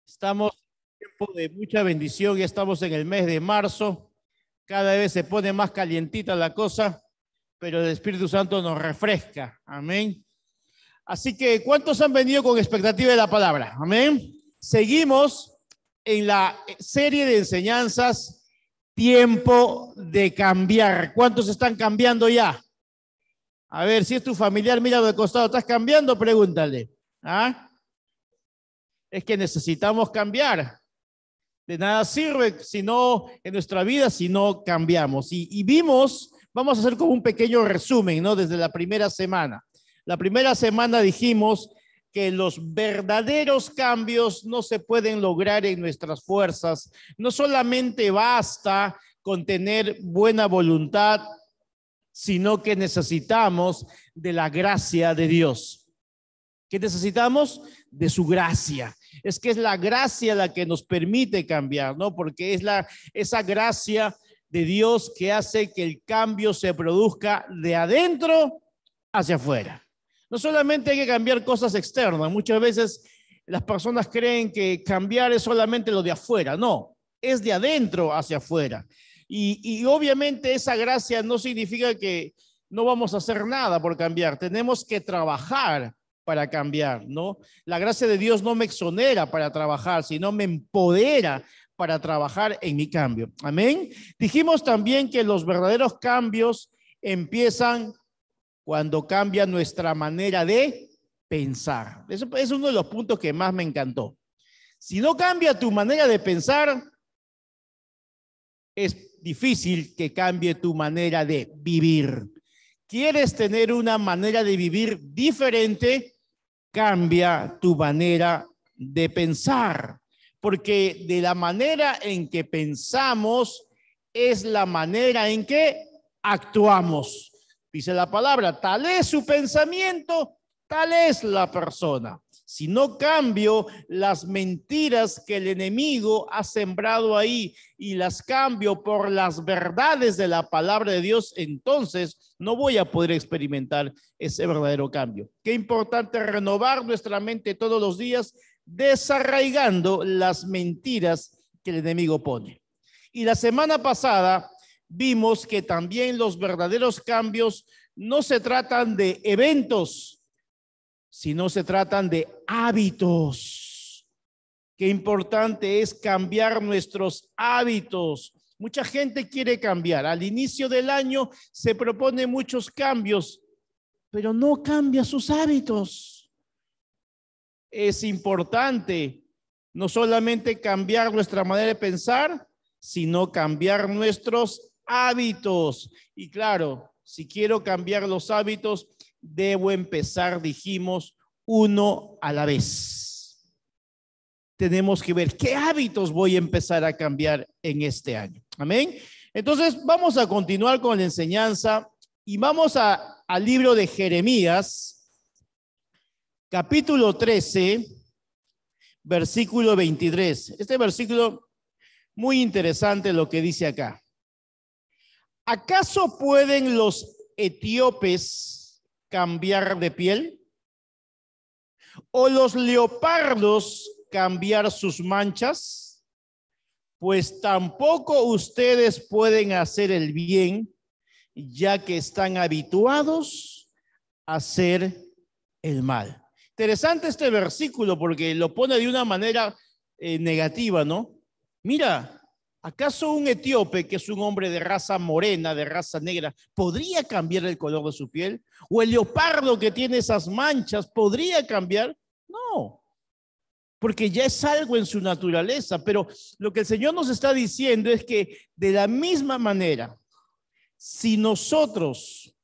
Estamos en tiempo de mucha bendición, ya estamos en el mes de marzo, cada vez se pone más calientita la cosa, pero el Espíritu Santo nos refresca, amén. Así que, ¿cuántos han venido con expectativa de la palabra? Amén. Seguimos en la serie de enseñanzas, tiempo de cambiar. ¿Cuántos están cambiando ya? A ver, si es tu familiar, mira de costado, ¿estás cambiando? Pregúntale. ¿Ah? Es que necesitamos cambiar. De nada sirve sino en nuestra vida si no cambiamos. Y vimos, vamos a hacer como un pequeño resumen, ¿no? Desde la primera semana. La primera semana dijimos que los verdaderos cambios no se pueden lograr en nuestras fuerzas. No solamente basta con tener buena voluntad, sino que necesitamos de la gracia de Dios. ¿Qué necesitamos? De su gracia. Es que es la gracia la que nos permite cambiar, ¿no? Porque es esa gracia de Dios que hace que el cambio se produzca de adentro hacia afuera. No solamente hay que cambiar cosas externas. Muchas veces las personas creen que cambiar es solamente lo de afuera. No, es de adentro hacia afuera. Y obviamente esa gracia no significa que no vamos a hacer nada por cambiar. Tenemos que trabajar para cambiar, ¿no? La gracia de Dios no me exonera para trabajar, sino me empodera para trabajar en mi cambio. Amén. Dijimos también que los verdaderos cambios empiezan cuando cambia nuestra manera de pensar. Eso es uno de los puntos que más me encantó. Si no cambia tu manera de pensar, es difícil que cambie tu manera de vivir. ¿Quieres tener una manera de vivir diferente? Cambia tu manera de pensar, porque de la manera en que pensamos es la manera en que actuamos. Dice la palabra, tal es su pensamiento, tal es la persona. Si no cambio las mentiras que el enemigo ha sembrado ahí y las cambio por las verdades de la palabra de Dios, entonces no voy a poder experimentar ese verdadero cambio. Qué importante renovar nuestra mente todos los días, desarraigando las mentiras que el enemigo pone. Y la semana pasada vimos que también los verdaderos cambios no se tratan de eventos, sino se tratan de hábitos. Qué importante es cambiar nuestros hábitos. Mucha gente quiere cambiar. Al inicio del año se propone muchos cambios, pero no cambia sus hábitos. Es importante no solamente cambiar nuestra manera de pensar, sino cambiar nuestros hábitos. Y claro, si quiero cambiar los hábitos, debo empezar, dijimos, uno a la vez. Tenemos que ver qué hábitos voy a empezar a cambiar en este año. Amén. Entonces, vamos a continuar con la enseñanza y vamos al libro de Jeremías, capítulo 13, versículo 23. Este versículo muy interesante lo que dice acá. ¿Acaso pueden los etíopes cambiar de piel? ¿O los leopardos cambiar sus manchas? Pues tampoco ustedes pueden hacer el bien, ya que están habituados a hacer el mal. Interesante este versículo porque lo pone de una manera negativa, ¿no? Mira, ¿acaso un etíope, que es un hombre de raza morena, de raza negra, podría cambiar el color de su piel? ¿O el leopardo que tiene esas manchas podría cambiar? No, porque ya es algo en su naturaleza. Pero lo que el Señor nos está diciendo es que de la misma manera, si nosotros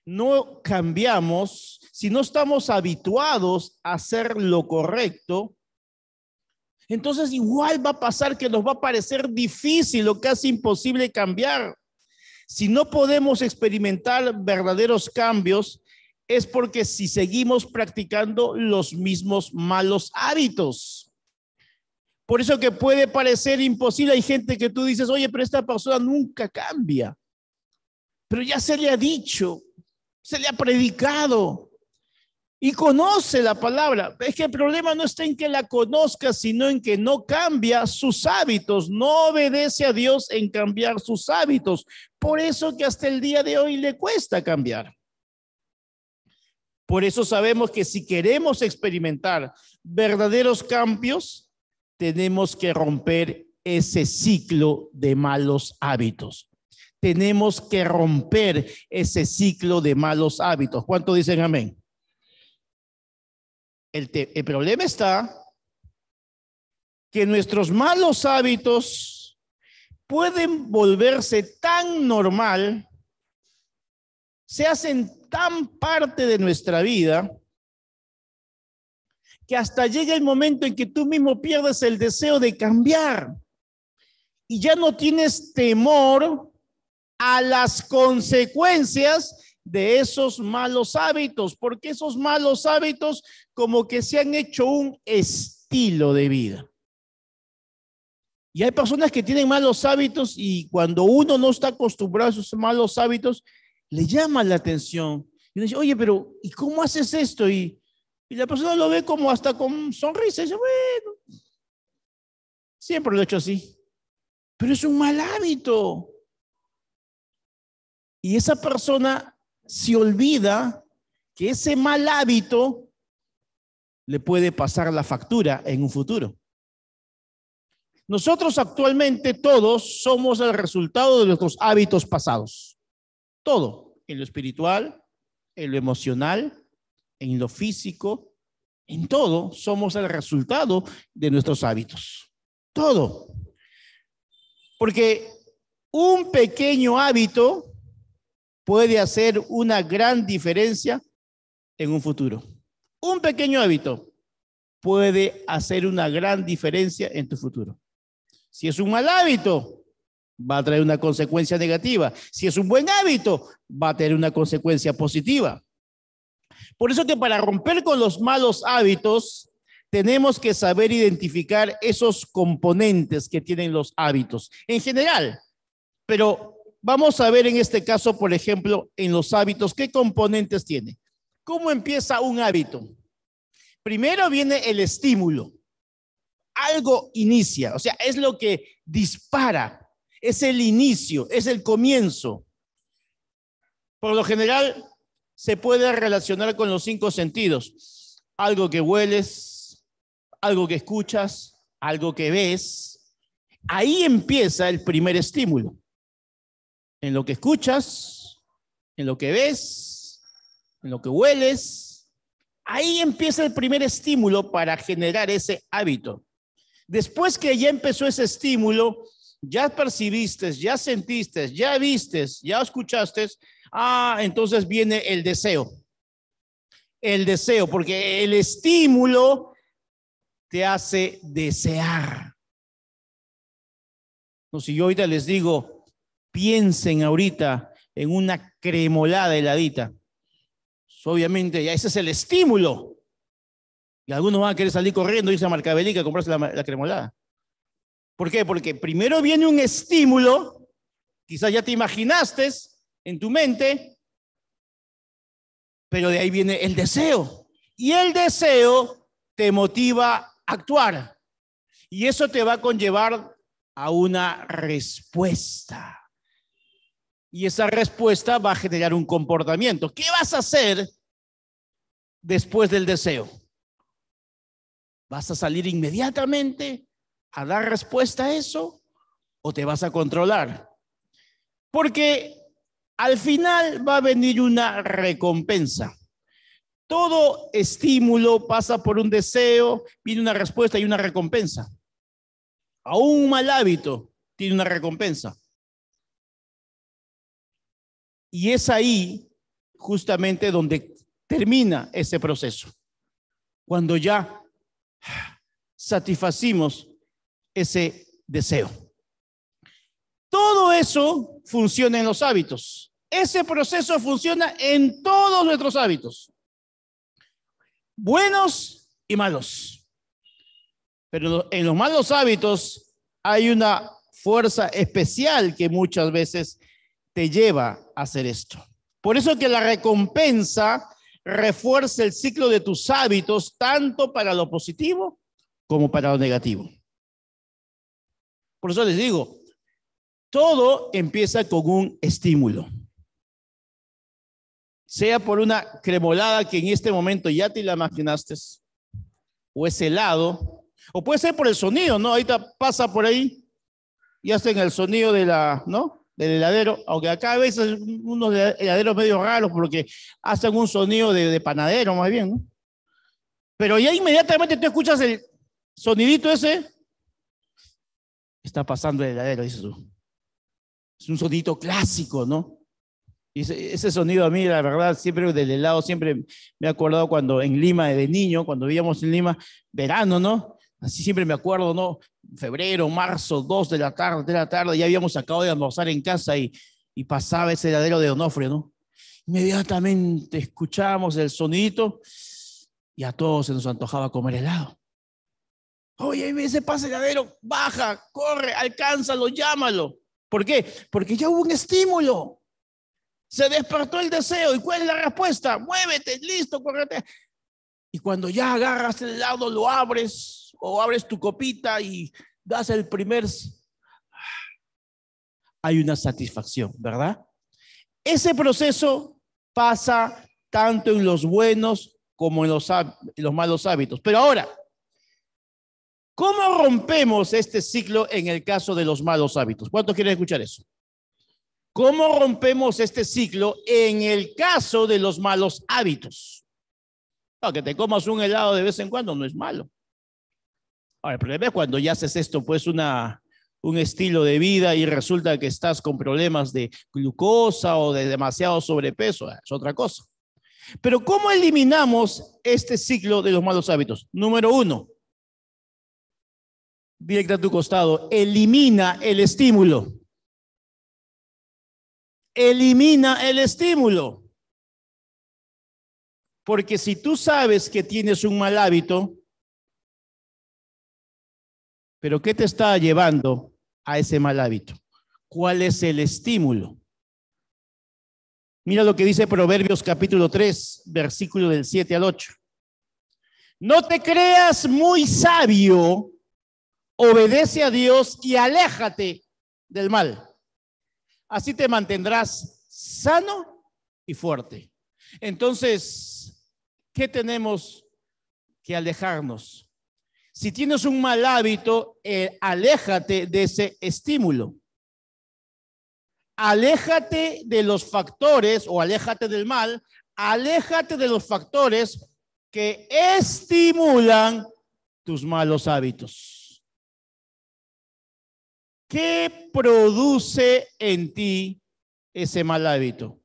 no cambiamos, si no estamos habituados a hacer lo correcto, entonces igual va a pasar que nos va a parecer difícil o casi imposible cambiar. Si no podemos experimentar verdaderos cambios, es porque si seguimos practicando los mismos malos hábitos. Por eso que puede parecer imposible. Hay gente que tú dices, oye, pero esta persona nunca cambia. Pero ya se le ha dicho, se le ha predicado. y conoce la palabra. Es que el problema no está en que la conozca, sino en que no cambia sus hábitos, no obedece a Dios en cambiar sus hábitos. Por eso que hasta el día de hoy le cuesta cambiar. Por eso sabemos que si queremos experimentar verdaderos cambios, tenemos que romper ese ciclo de malos hábitos. Tenemos que romper ese ciclo de malos hábitos. ¿Cuántos dicen amén? El problema está que nuestros malos hábitos pueden volverse tan normal, se hacen tan parte de nuestra vida, que hasta llega el momento en que tú mismo pierdes el deseo de cambiar y ya no tienes temor a las consecuencias de esos malos hábitos, porque esos malos hábitos como que se han hecho un estilo de vida. Y hay personas que tienen malos hábitos y cuando uno no está acostumbrado a esos malos hábitos, le llama la atención. Y uno dice, oye, pero ¿y cómo haces esto? Y la persona lo ve como hasta con sonrisa. Y dice, bueno, siempre lo he hecho así. Pero es un mal hábito. Y esa persona se olvida que ese mal hábito le puede pasar la factura en un futuro. Nosotros actualmente todos somos el resultado de nuestros hábitos pasados. Todo, en lo espiritual, en lo emocional, en lo físico, en todo somos el resultado de nuestros hábitos. Todo. Porque un pequeño hábito puede hacer una gran diferencia en un futuro. Un pequeño hábito puede hacer una gran diferencia en tu futuro. Si es un mal hábito, va a traer una consecuencia negativa. Si es un buen hábito, va a tener una consecuencia positiva. Por eso que para romper con los malos hábitos, tenemos que saber identificar esos componentes que tienen los hábitos en general. Pero vamos a ver en este caso, por ejemplo, en los hábitos, ¿qué componentes tiene? ¿Cómo empieza un hábito? Primero viene el estímulo. Algo inicia, o sea, es lo que dispara, es el inicio, es el comienzo. Por lo general, se puede relacionar con los 5 sentidos. Algo que hueles, algo que escuchas, algo que ves. Ahí empieza el primer estímulo. En lo que escuchas, en lo que ves, en lo que hueles. Ahí empieza el primer estímulo para generar ese hábito. Después que ya empezó ese estímulo, ya percibiste, ya sentiste, ya vistes, ya escuchaste, entonces viene el deseo. El deseo, porque el estímulo te hace desear. No, si yo ahorita les digo, piensen ahorita en una cremolada heladita. Obviamente ya ese es el estímulo. Y algunos van a querer salir corriendo, irse a Marcabelica a comprarse la cremolada. ¿Por qué? Porque primero viene un estímulo, quizás ya te imaginaste en tu mente, pero de ahí viene el deseo. Y el deseo te motiva a actuar. Y eso te va a conllevar a una respuesta. Y esa respuesta va a generar un comportamiento. ¿Qué vas a hacer después del deseo? ¿Vas a salir inmediatamente a dar respuesta a eso o te vas a controlar? Porque al final va a venir una recompensa. Todo estímulo pasa por un deseo, viene una respuesta y una recompensa. Aún un mal hábito tiene una recompensa. Y es ahí justamente donde termina ese proceso. Cuando ya satisfacimos ese deseo. Todo eso funciona en los hábitos. Ese proceso funciona en todos nuestros hábitos. Buenos y malos. Pero en los malos hábitos hay una fuerza especial que muchas veces te lleva a hacer esto. Por eso que la recompensa refuerza el ciclo de tus hábitos, tanto para lo positivo como para lo negativo. Por eso les digo, todo empieza con un estímulo. Sea por una cremolada que en este momento ya te la imaginaste, o ese helado, o puede ser por el sonido, ¿no? Ahorita pasa por ahí y hacen el sonido de ¿no? Del heladero, aunque acá a veces unos heladeros medio raros porque hacen un sonido de panadero más bien, ¿no? Pero ya inmediatamente tú escuchas el sonidito ese, está pasando el heladero, dices tú. Es un sonidito clásico, ¿no? Y ese sonido a mí, la verdad, siempre del helado, siempre me he acordado cuando en Lima, de niño, cuando vivíamos en Lima, verano, ¿no? Así siempre me acuerdo, ¿no? Febrero, marzo, 2 de la tarde, ya habíamos acabado de almorzar en casa y pasaba ese heladero de Onofre, ¿no? Inmediatamente escuchábamos el sonidito y a todos se nos antojaba comer helado. Oye, ese pasa heladero, baja, corre, alcánzalo, llámalo. ¿Por qué? Porque ya hubo un estímulo. Se despertó el deseo. ¿Y cuál es la respuesta? Muévete, listo, córrete. Y cuando ya agarras el helado, lo abres o abres tu copita y das el primer... Hay una satisfacción, ¿verdad? Ese proceso pasa tanto en los buenos como en los malos hábitos. Pero ahora, ¿cómo rompemos este ciclo en el caso de los malos hábitos? ¿Cuántos quieren escuchar eso? ¿Cómo rompemos este ciclo en el caso de los malos hábitos? No, que te comas un helado de vez en cuando no es malo. Ahora, el problema es cuando ya haces esto, pues un estilo de vida y resulta que estás con problemas de glucosa o de demasiado sobrepeso, es otra cosa. Pero ¿cómo eliminamos este ciclo de los malos hábitos? Número 1, directa a tu costado, elimina el estímulo. Elimina el estímulo. Porque si tú sabes que tienes un mal hábito, ¿pero qué te está llevando a ese mal hábito? ¿Cuál es el estímulo? Mira lo que dice Proverbios capítulo 3, versículo del 7 al 8. No te creas muy sabio, obedece a Dios y aléjate del mal. Así te mantendrás sano y fuerte. Entonces, ¿qué tenemos que alejarnos? Si tienes un mal hábito, aléjate de ese estímulo. Aléjate de los factores o aléjate del mal, aléjate de los factores que estimulan tus malos hábitos. ¿Qué produce en ti ese mal hábito?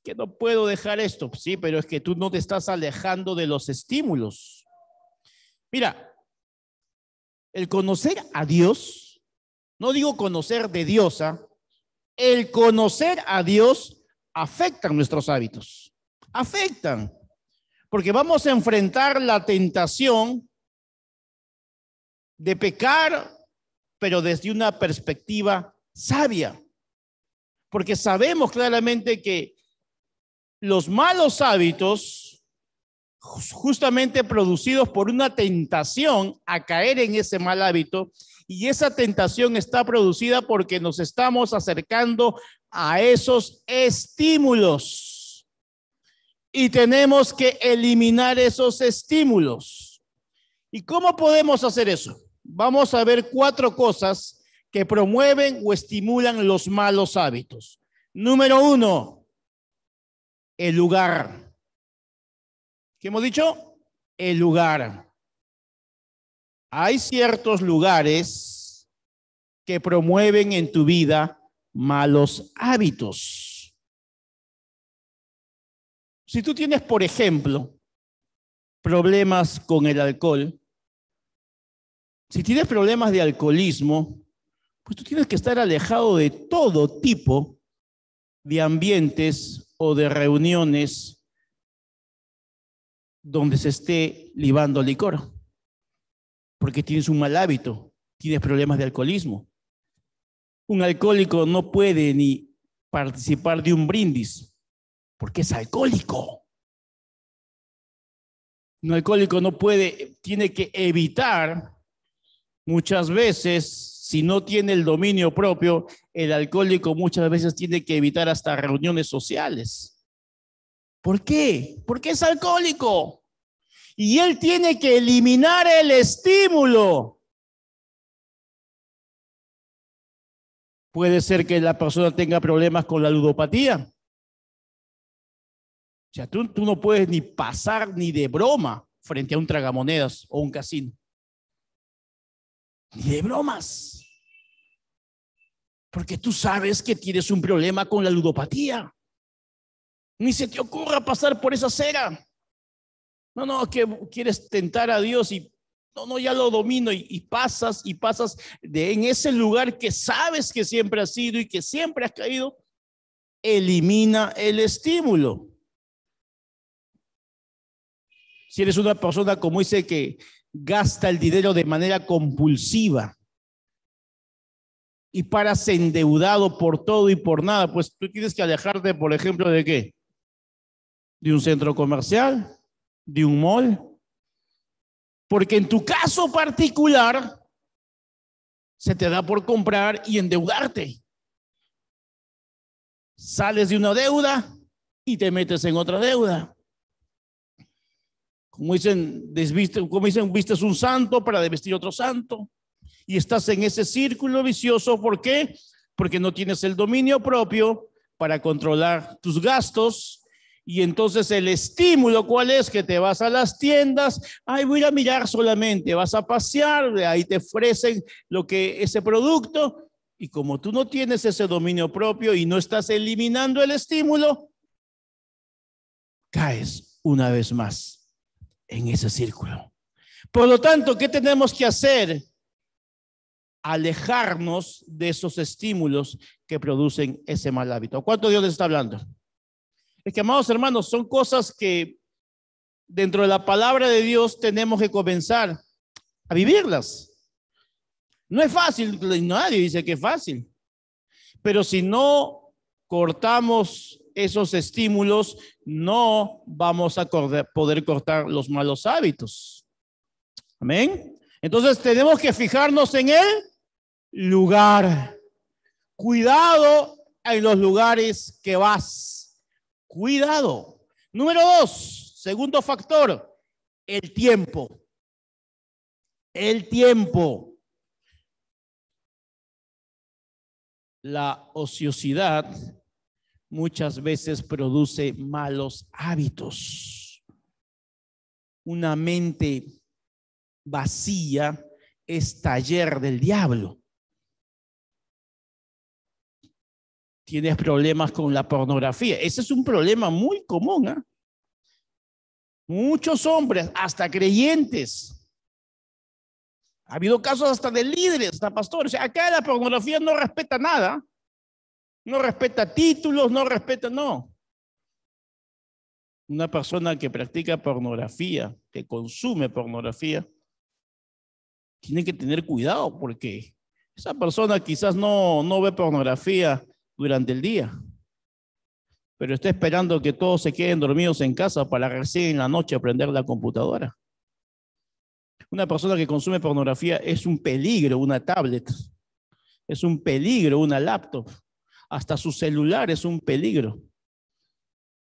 Que no puedo dejar esto. Sí, pero es que tú no te estás alejando de los estímulos. Mira, el conocer a Dios, no digo conocer de Diosa, el conocer a Dios afecta nuestros hábitos. Afectan. Porque vamos a enfrentar la tentación de pecar, pero desde una perspectiva sabia. Porque sabemos claramente que los malos hábitos, justamente producidos por una tentación a caer en ese mal hábito, y esa tentación está producida porque nos estamos acercando a esos estímulos. Y tenemos que eliminar esos estímulos. ¿Y cómo podemos hacer eso? Vamos a ver 4 cosas que promueven o estimulan los malos hábitos. Número 1, el lugar. ¿Qué hemos dicho? El lugar. Hay ciertos lugares que promueven en tu vida malos hábitos. Si tú tienes, por ejemplo, problemas con el alcohol, si tienes problemas de alcoholismo, pues tú tienes que estar alejado de todo tipo de ambientes o de reuniones donde se esté libando licor, porque tienes un mal hábito, tienes problemas de alcoholismo. Un alcohólico no puede ni participar de un brindis, porque es alcohólico. Un alcohólico no puede, tiene que evitar muchas veces, si no tiene el dominio propio, el alcohólico muchas veces tiene que evitar hasta reuniones sociales. ¿Por qué? Porque es alcohólico. Y él tiene que eliminar el estímulo. Puede ser que la persona tenga problemas con la ludopatía. O sea, tú no puedes ni pasar ni de broma frente a un tragamonedas o un casino. Ni de bromas. Porque tú sabes que tienes un problema con la ludopatía. Ni se te ocurra pasar por esa acera. No, que quieres tentar a Dios y no, ya lo domino y pasas en ese lugar que sabes que siempre has sido y que siempre has caído. Elimina el estímulo. Si eres una persona, como dice, que gasta el dinero de manera compulsiva y paras endeudado por todo y por nada, pues tú tienes que alejarte, por ejemplo, ¿de qué? De un centro comercial, de un mall. Porque en tu caso particular, se te da por comprar y endeudarte. Sales de una deuda y te metes en otra deuda. Como dicen, vistes un santo para desvestir otro santo. Y estás en ese círculo vicioso. ¿Por qué? Porque no tienes el dominio propio para controlar tus gastos. Y entonces el estímulo, ¿cuál es? Que te vas a las tiendas, ay, voy a mirar solamente, vas a pasear, ahí te ofrecen ese producto. Y como tú no tienes ese dominio propio y no estás eliminando el estímulo, caes una vez más en ese círculo. Por lo tanto, ¿qué tenemos que hacer? Alejarnos de esos estímulos que producen ese mal hábito. ¿Cuánto Dios les está hablando? Es que, amados hermanos, son cosas que dentro de la palabra de Dios tenemos que comenzar a vivirlas. No es fácil, nadie dice que es fácil. Pero si no cortamos esos estímulos, no vamos a poder cortar los malos hábitos. Amén. Entonces tenemos que fijarnos en el lugar. Cuidado en los lugares que vas. Cuidado. Número 2, segundo factor, el tiempo. El tiempo. La ociosidad muchas veces produce malos hábitos. Una mente vacía es taller del diablo. Tienes problemas con la pornografía. Ese es un problema muy común, ¿eh? Muchos hombres, hasta creyentes. Ha habido casos hasta de líderes, hasta pastores. O sea, acá la pornografía no respeta nada. No respeta títulos, no. Una persona que practica pornografía, que consume pornografía, tiene que tener cuidado porque esa persona quizás no ve pornografía durante el día, pero está esperando que todos se queden dormidos en casa para recién en la noche prender la computadora. Una persona que consume pornografía es un peligro, una tablet, es un peligro, una laptop, hasta su celular es un peligro,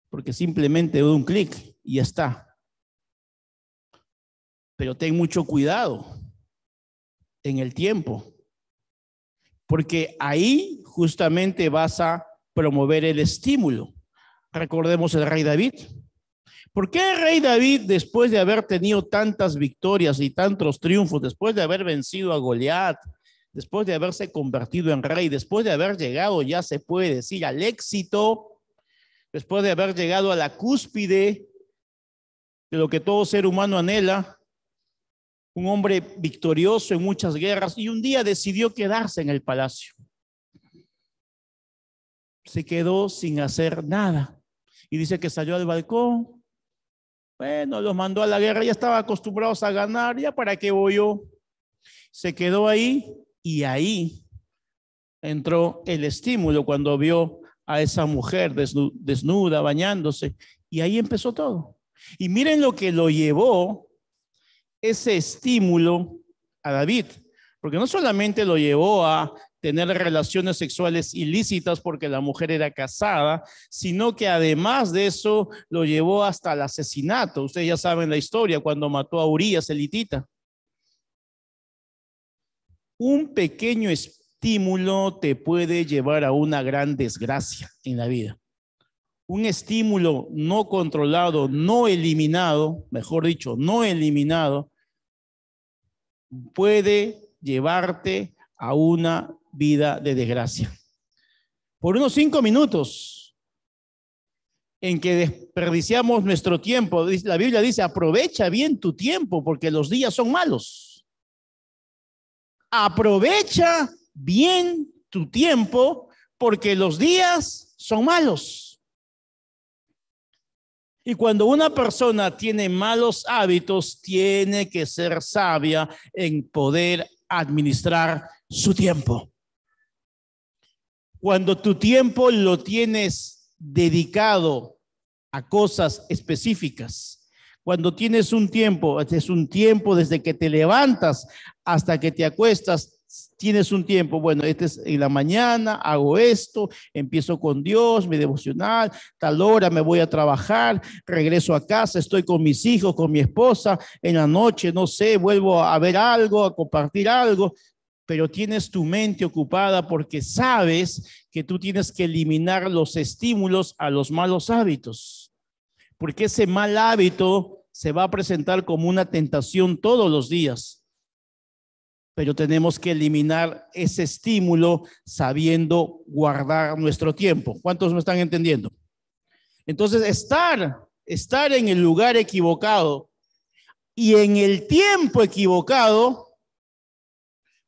porque simplemente da un clic y ya está. Pero ten mucho cuidado en el tiempo, porque ahí justamente vas a promover el estímulo. Recordemos el rey David. ¿Por qué el rey David, después de haber tenido tantas victorias y tantos triunfos, después de haber vencido a Goliat, después de haberse convertido en rey, después de haber llegado, ya se puede decir, al éxito, después de haber llegado a la cúspide de lo que todo ser humano anhela, un hombre victorioso en muchas guerras, y un día decidió quedarse en el palacio? Se quedó sin hacer nada. Y dice que salió al balcón. Bueno, los mandó a la guerra, ya estaban acostumbrados a ganar, ya para qué voy yo. Se quedó ahí y ahí entró el estímulo cuando vio a esa mujer desnuda, bañándose, y ahí empezó todo. Y miren lo que lo llevó ese estímulo a David, porque no solamente lo llevó a tener relaciones sexuales ilícitas porque la mujer era casada, sino que además de eso lo llevó hasta el asesinato. Ustedes ya saben la historia cuando mató a Urías el hitita. Un pequeño estímulo te puede llevar a una gran desgracia en la vida. Un estímulo no controlado, no eliminado, mejor dicho, no eliminado, puede llevarte a una vida de desgracia. Por unos 5 minutos en que desperdiciamos nuestro tiempo, la Biblia dice, aprovecha bien tu tiempo porque los días son malos. Aprovecha bien tu tiempo porque los días son malos. Y cuando una persona tiene malos hábitos, tiene que ser sabia en poder administrar su tiempo. Cuando tu tiempo lo tienes dedicado a cosas específicas, cuando tienes un tiempo, es un tiempo desde que te levantas hasta que te acuestas, tienes un tiempo, bueno, este es en la mañana, hago esto, empiezo con Dios, mi devocional, tal hora me voy a trabajar, regreso a casa, estoy con mis hijos, con mi esposa, en la noche, no sé, vuelvo a ver algo, a compartir algo, pero tienes tu mente ocupada porque sabes que tú tienes que eliminar los estímulos a los malos hábitos, porque ese mal hábito se va a presentar como una tentación todos los días. Pero tenemos que eliminar ese estímulo sabiendo guardar nuestro tiempo. ¿Cuántos me están entendiendo? Entonces, estar en el lugar equivocado y en el tiempo equivocado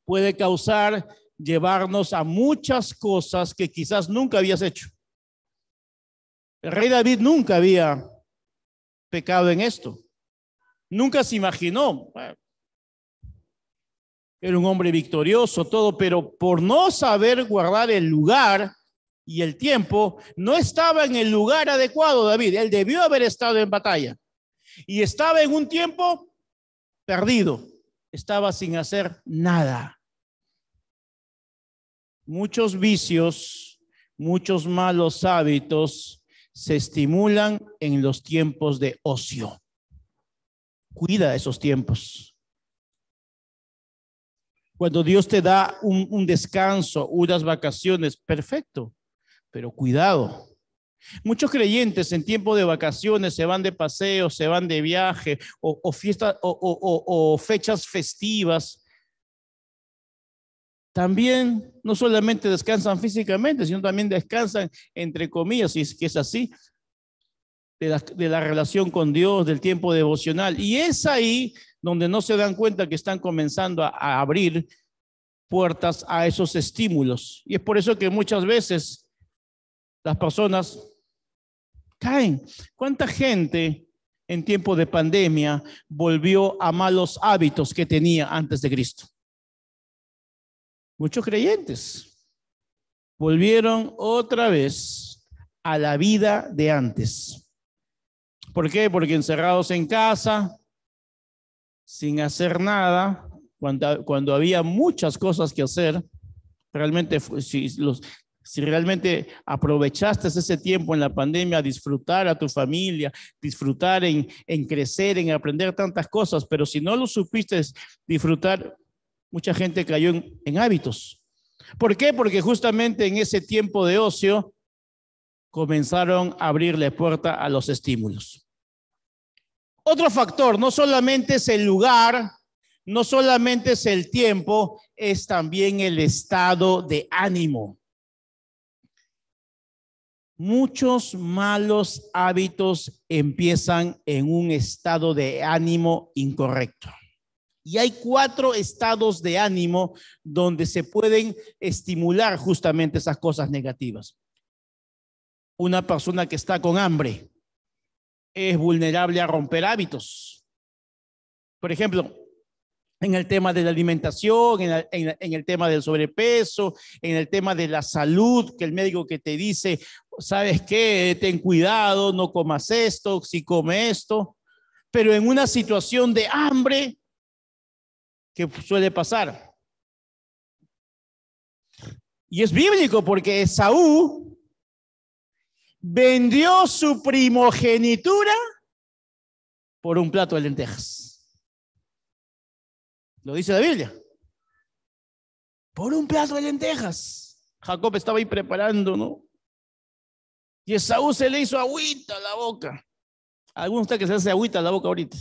puede causar llevarnos a muchas cosas que quizás nunca habías hecho. El rey David nunca había pecado en esto. Nunca se imaginó. Era un hombre victorioso, todo, pero por no saber guardar el lugar y el tiempo, no estaba en el lugar adecuado, David. Él debió haber estado en batalla y estaba en un tiempo perdido. Estaba sin hacer nada. Muchos vicios, muchos malos hábitos se estimulan en los tiempos de ocio. Cuida esos tiempos. Cuando Dios te da un descanso, unas vacaciones, perfecto, pero cuidado. Muchos creyentes en tiempo de vacaciones se van de paseo, se van de viaje o fiestas o fechas festivas. También no solamente descansan físicamente, sino también descansan, entre comillas, si es que es así, de la relación con Dios, del tiempo devocional. Y es ahí donde no se dan cuenta que están comenzando a abrir puertas a esos estímulos. Y es por eso que muchas veces las personas caen. ¿Cuánta gente en tiempo de pandemia volvió a malos hábitos que tenía antes de Cristo? Muchos creyentes volvieron otra vez a la vida de antes. ¿Por qué? Porque encerrados en casa, sin hacer nada, cuando había muchas cosas que hacer, realmente si realmente aprovechaste ese tiempo en la pandemia a disfrutar a tu familia, disfrutar en crecer, en aprender tantas cosas, pero si no lo supiste disfrutar, mucha gente cayó en hábitos. ¿Por qué? Porque justamente en ese tiempo de ocio comenzaron a abrirle puerta a los estímulos. Otro factor, no solamente es el lugar, no solamente es el tiempo, es también el estado de ánimo. Muchos malos hábitos empiezan en un estado de ánimo incorrecto. Y hay 4 estados de ánimo donde se pueden estimular justamente esas cosas negativas. Una persona que está con hambre es vulnerable a romper hábitos. Por ejemplo, en el tema de la alimentación, en el tema del sobrepeso, en el tema de la salud, que el médico que te dice, ¿sabes qué? Ten cuidado, no comas esto, si come esto. Pero en una situación de hambre, ¿qué suele pasar? Y es bíblico porque Esaú vendió su primogenitura por un plato de lentejas. Lo dice la Biblia. Por un plato de lentejas. Jacob estaba ahí preparando, ¿no? Y Esaú se le hizo agüita a la boca. ¿Alguno de ustedes que se hace agüita a la boca ahorita?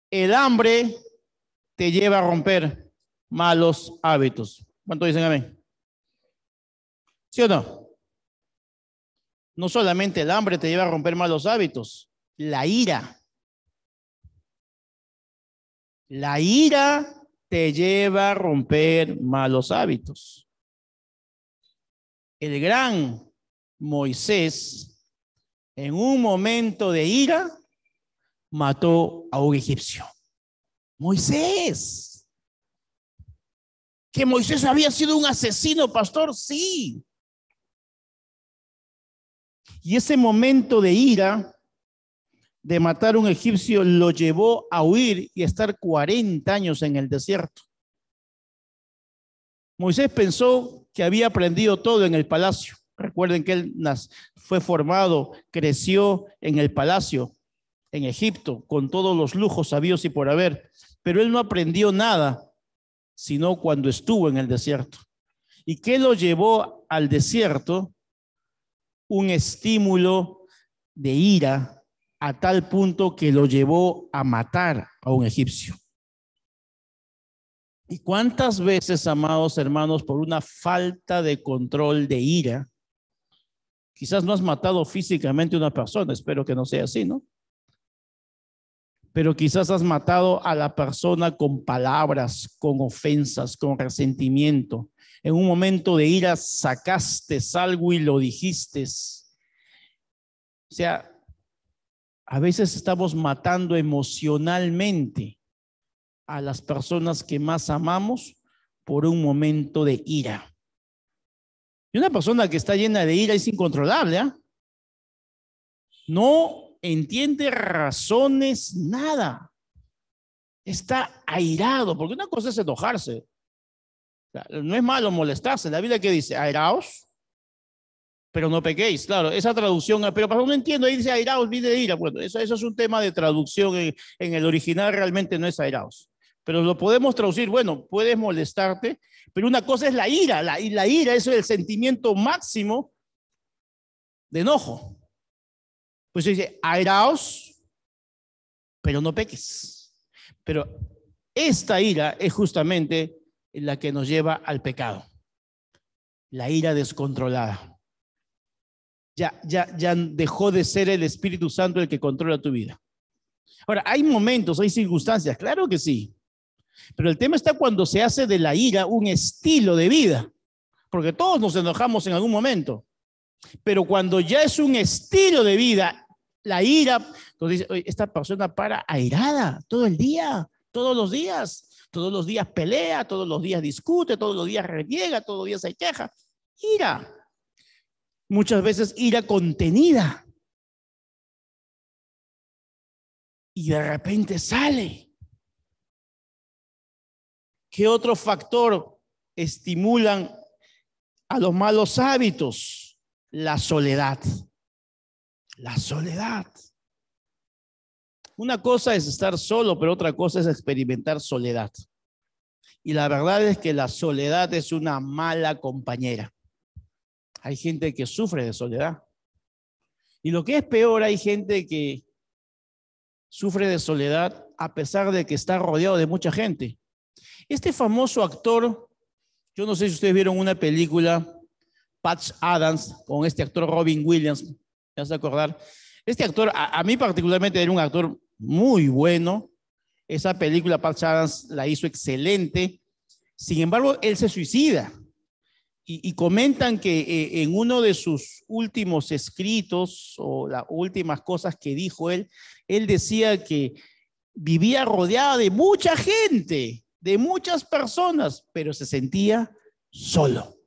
El hambre te lleva a romper malos hábitos. ¿Cuánto dicen amén? ¿Sí o no? No solamente el hambre te lleva a romper malos hábitos, la ira. La ira te lleva a romper malos hábitos. El gran Moisés, en un momento de ira, mató a un egipcio. Moisés. ¿Que Moisés había sido un asesino, pastor? Sí. Y ese momento de ira, de matar a un egipcio, lo llevó a huir y a estar 40 años en el desierto. Moisés pensó que había aprendido todo en el palacio. Recuerden que él fue formado, creció en el palacio, en Egipto, con todos los lujos habidos y por haber. Pero él no aprendió nada, sino cuando estuvo en el desierto. ¿Y qué lo llevó al desierto? Un estímulo de ira a tal punto que lo llevó a matar a un egipcio. ¿Y cuántas veces, amados hermanos, por una falta de control de ira, quizás no has matado físicamente a una persona, espero que no sea así, ¿no? Pero quizás has matado a la persona con palabras, con ofensas, con resentimiento. En un momento de ira sacaste algo y lo dijiste. O sea, a veces estamos matando emocionalmente a las personas que más amamos por un momento de ira. Y una persona que está llena de ira es incontrolable, ¿eh? No entiende razones, nada. Está airado, porque una cosa es enojarse. No es malo molestarse. La Biblia que dice, airaos, pero no pequéis. Claro, esa traducción, pero para no entiendo, ahí dice airaos, viene de ira. Bueno, eso es un tema de traducción. En el original realmente no es airaos. Pero lo podemos traducir, bueno, puedes molestarte, pero una cosa es la ira. La ira es el sentimiento máximo de enojo. Pues dice, airaos, pero no peques. Pero esta ira es justamente la que nos lleva al pecado. La ira descontrolada. Ya dejó de ser el Espíritu Santo el que controla tu vida. Ahora, hay momentos, hay circunstancias, claro que sí. Pero el tema está cuando se hace de la ira un estilo de vida. Porque todos nos enojamos en algún momento. Pero cuando ya es un estilo de vida, la ira, entonces dice, esta persona para airada todo el día, todos los días pelea, todos los días discute, todos los días reniega, todos los días se queja. Ira. Muchas veces ira contenida. Y de repente sale. ¿Qué otro factor estimulan a los malos hábitos? La soledad. La soledad. Una cosa es estar solo, pero otra cosa es experimentar soledad. Y la verdad es que la soledad es una mala compañera. Hay gente que sufre de soledad. Y lo que es peor, hay gente que sufre de soledad a pesar de que está rodeado de mucha gente. Este famoso actor, yo no sé si ustedes vieron una película, Patch Adams, con este actor Robin Williams, ¿me vas a acordar? Este actor, a mí particularmente, era un actor muy bueno. Esa película, Patch Adams, la hizo excelente. Sin embargo, él se suicida. Y comentan que en uno de sus últimos escritos o las últimas cosas que dijo él decía que vivía rodeado de mucha gente, de muchas personas, pero se sentía solo.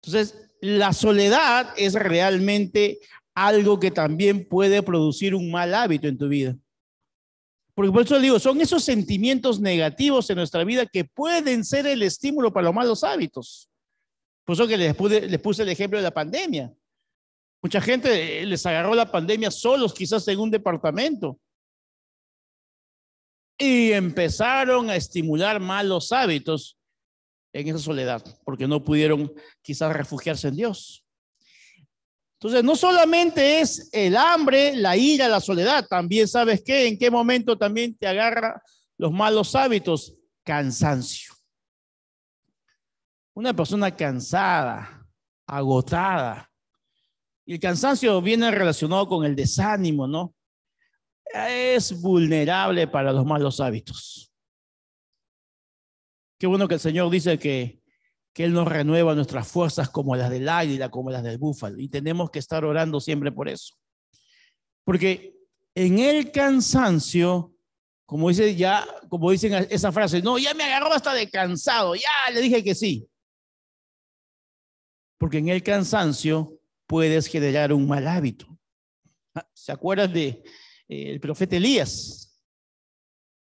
Entonces, la soledad es realmente algo que también puede producir un mal hábito en tu vida. Porque por eso digo, son esos sentimientos negativos en nuestra vida que pueden ser el estímulo para los malos hábitos. Por eso que les puse el ejemplo de la pandemia. Mucha gente les agarró la pandemia solos, quizás en un departamento. Y empezaron a estimular malos hábitos en esa soledad, porque no pudieron quizás refugiarse en Dios. Entonces, no solamente es el hambre, la ira, la soledad, también sabes qué, en qué momento también te agarra los malos hábitos, cansancio. Una persona cansada, agotada, y el cansancio viene relacionado con el desánimo, ¿no? Es vulnerable para los malos hábitos. Qué bueno que el Señor dice que Él nos renueva nuestras fuerzas como las del águila, como las del búfalo. Y tenemos que estar orando siempre por eso. Porque en el cansancio, como dicen esa frase, no, ya me agarró hasta de cansado, ya le dije que sí. Porque en el cansancio puedes generar un mal hábito. ¿Se acuerdan de el profeta Elías?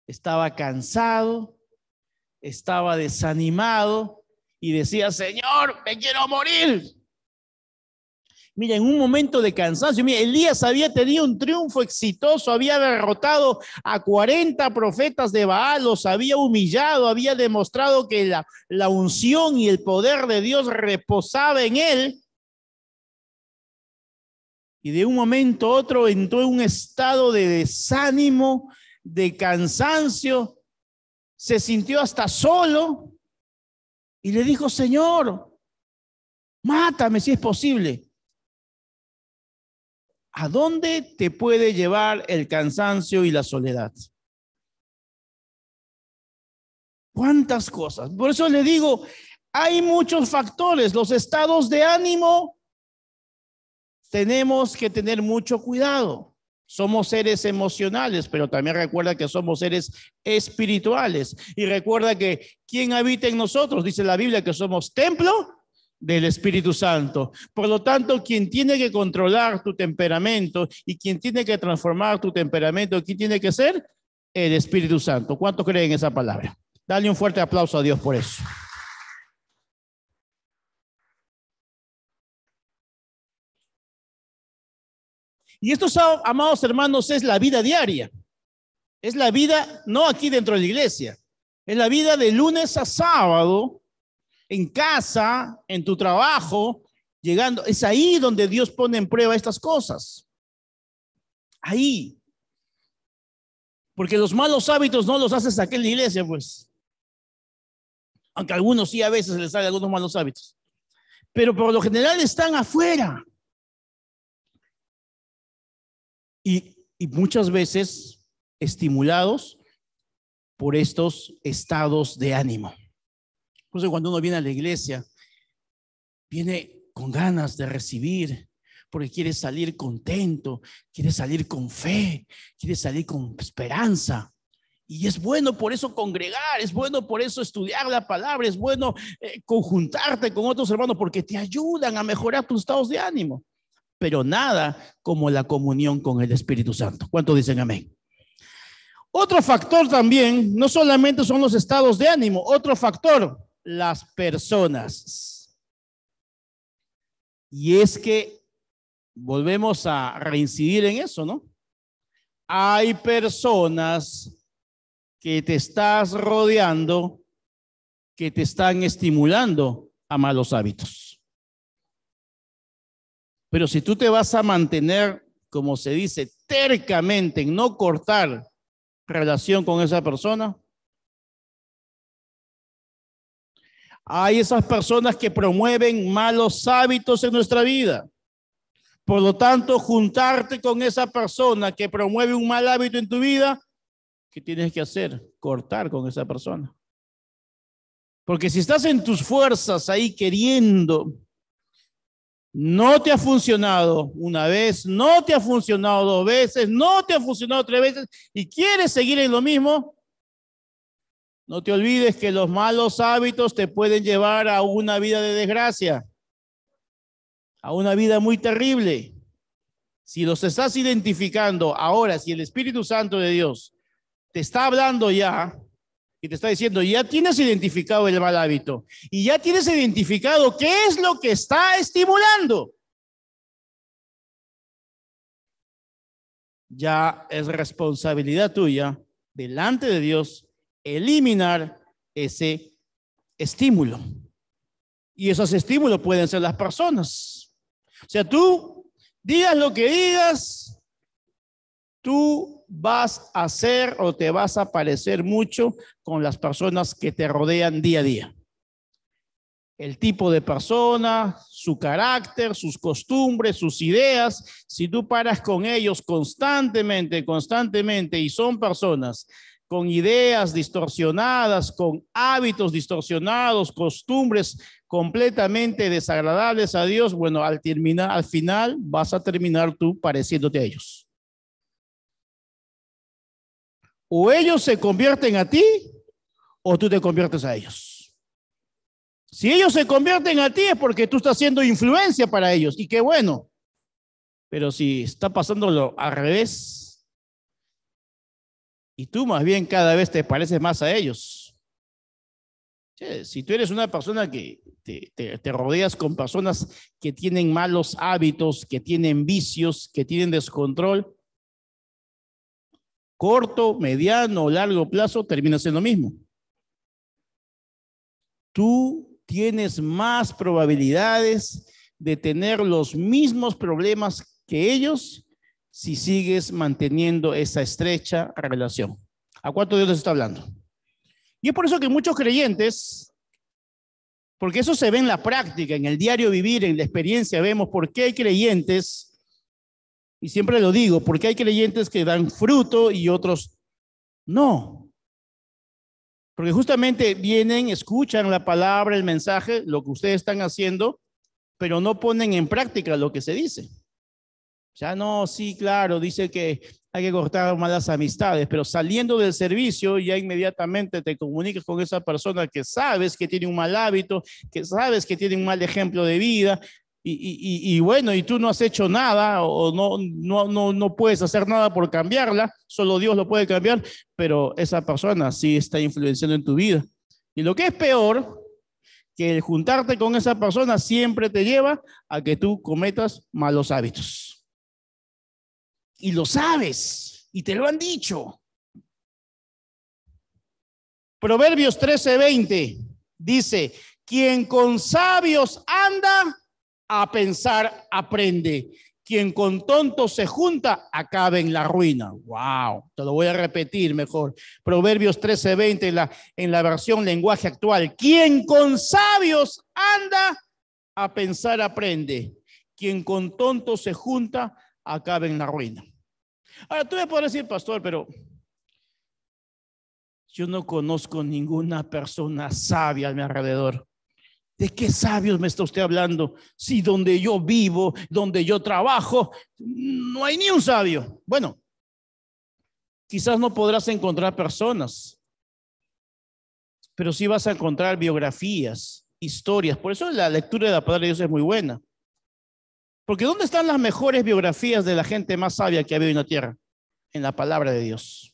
Estaba cansado, estaba desanimado y decía, Señor, me quiero morir. Mira, en un momento de cansancio, mira, Elías había tenido un triunfo exitoso, había derrotado a 40 profetas de Baal, los había humillado, había demostrado que la unción y el poder de Dios reposaba en él. Y de un momento a otro entró en un estado de desánimo, de cansancio, se sintió hasta solo y le dijo, Señor, mátame si es posible. ¿A dónde te puede llevar el cansancio y la soledad? ¿Cuántas cosas? Por eso le digo, hay muchos factores. Los estados de ánimo, tenemos que tener mucho cuidado. Somos seres emocionales, pero también recuerda que somos seres espirituales. Y recuerda que ¿quién habita en nosotros? Dice la Biblia que somos templo del Espíritu Santo. Por lo tanto, quien tiene que controlar tu temperamento y quien tiene que transformar tu temperamento, ¿quién tiene que ser? El Espíritu Santo. ¿Cuántos creen esa palabra? Dale un fuerte aplauso a Dios por eso. Y esto, amados hermanos, es la vida diaria. Es la vida, no aquí dentro de la iglesia, es la vida de lunes a sábado, en casa, en tu trabajo, llegando. Es ahí donde Dios pone en prueba estas cosas. Ahí. Porque los malos hábitos no los haces aquí en la iglesia, pues. Aunque a algunos sí a veces les salen algunos malos hábitos. Pero por lo general están afuera. Y muchas veces estimulados por estos estados de ánimo. Por eso cuando uno viene a la iglesia, viene con ganas de recibir, porque quiere salir contento, quiere salir con fe, quiere salir con esperanza. Y es bueno por eso congregar, es bueno por eso estudiar la palabra, es bueno conjuntarte con otros hermanos, porque te ayudan a mejorar tus estados de ánimo. Pero nada como la comunión con el Espíritu Santo. ¿Cuántos dicen amén? Otro factor también, no solamente son los estados de ánimo, otro factor, las personas. Y es que volvemos a reincidir en eso, ¿no? Hay personas que te estás rodeando, que te están estimulando a malos hábitos. Pero si tú te vas a mantener, como se dice, tercamente en no cortar relación con esa persona, hay esas personas que promueven malos hábitos en nuestra vida. Por lo tanto, juntarte con esa persona que promueve un mal hábito en tu vida, ¿qué tienes que hacer? Cortar con esa persona. Porque si estás en tus fuerzas ahí queriendo, no te ha funcionado una vez, no te ha funcionado dos veces, no te ha funcionado tres veces y quieres seguir en lo mismo, no te olvides que los malos hábitos te pueden llevar a una vida de desgracia. a una vida muy terrible. Si los estás identificando ahora, si el Espíritu Santo de Dios te está hablando ya y te está diciendo, ya tienes identificado el mal hábito y ya tienes identificado qué es lo que está estimulando, ya es responsabilidad tuya delante de Dios eliminar ese estímulo. Y esos estímulos pueden ser las personas. O sea, tú digas lo que digas, tú vas a hacer o te vas a parecer mucho con las personas que te rodean día a día. El tipo de persona, su carácter, sus costumbres, sus ideas, si tú paras con ellos constantemente y son personas con ideas distorsionadas, con hábitos distorsionados, costumbres completamente desagradables a Dios, bueno, al final vas a terminar tú pareciéndote a ellos. O ellos se convierten a ti o tú te conviertes a ellos. Si ellos se convierten a ti es porque tú estás haciendo influencia para ellos y qué bueno. Pero si está pasándolo al revés y tú más bien cada vez te pareces más a ellos. Si tú eres una persona que te rodeas con personas que tienen malos hábitos, que tienen vicios, que tienen descontrol, corto, mediano o largo plazo termina siendo lo mismo. Tú tienes más probabilidades de tener los mismos problemas que ellos si sigues manteniendo esa estrecha relación. ¿A cuánto Dios les está hablando? Y es por eso que muchos creyentes, porque eso se ve en la práctica, en el diario vivir, en la experiencia, vemos por qué hay creyentes, y siempre lo digo, porque hay creyentes que dan fruto y otros no. Porque justamente vienen, escuchan la palabra, el mensaje, lo que ustedes están haciendo, pero no ponen en práctica lo que se dice. Ya no, sí, claro, dice que hay que cortar malas amistades, pero saliendo del servicio ya inmediatamente te comunicas con esa persona que sabes que tiene un mal hábito, que sabes que tiene un mal ejemplo de vida, y bueno, y tú no has hecho nada o no puedes hacer nada por cambiarla, solo Dios lo puede cambiar, pero esa persona sí está influenciando en tu vida. Y lo que es peor, que el juntarte con esa persona siempre te lleva a que tú cometas malos hábitos. Y lo sabes, y te lo han dicho. Proverbios 13:20 dice, quien con sabios anda, a pensar aprende. Quien con tontos se junta, acaba en la ruina. Wow, te lo voy a repetir mejor. Proverbios 13:20 en la versión lenguaje actual. Quien con sabios anda, a pensar aprende. Quien con tontos se junta, acaba en la ruina. Ahora tú me podrás decir, pastor, pero yo no conozco ninguna persona sabia a mi alrededor. ¿De qué sabios me está usted hablando? Si donde yo vivo, donde yo trabajo, no hay ni un sabio. Bueno, quizás no podrás encontrar personas, pero sí vas a encontrar biografías, historias. Por eso la lectura de la palabra de Dios es muy buena. Porque ¿dónde están las mejores biografías de la gente más sabia que ha habido en la tierra? En la palabra de Dios.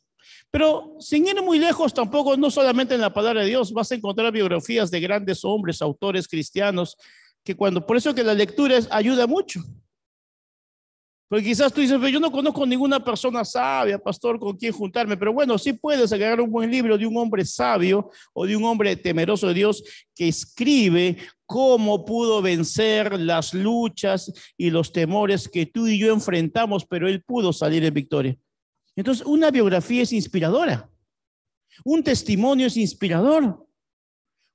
Pero sin ir muy lejos, tampoco, no solamente en la palabra de Dios, vas a encontrar biografías de grandes hombres, autores cristianos, que por eso que la lectura ayuda mucho. Porque quizás tú dices, pero yo no conozco ninguna persona sabia, pastor, con quien juntarme. Pero bueno, sí puedes agarrar un buen libro de un hombre sabio o de un hombre temeroso de Dios que escribe cómo pudo vencer las luchas y los temores que tú y yo enfrentamos, pero él pudo salir en victoria. Entonces, una biografía es inspiradora. Un testimonio es inspirador.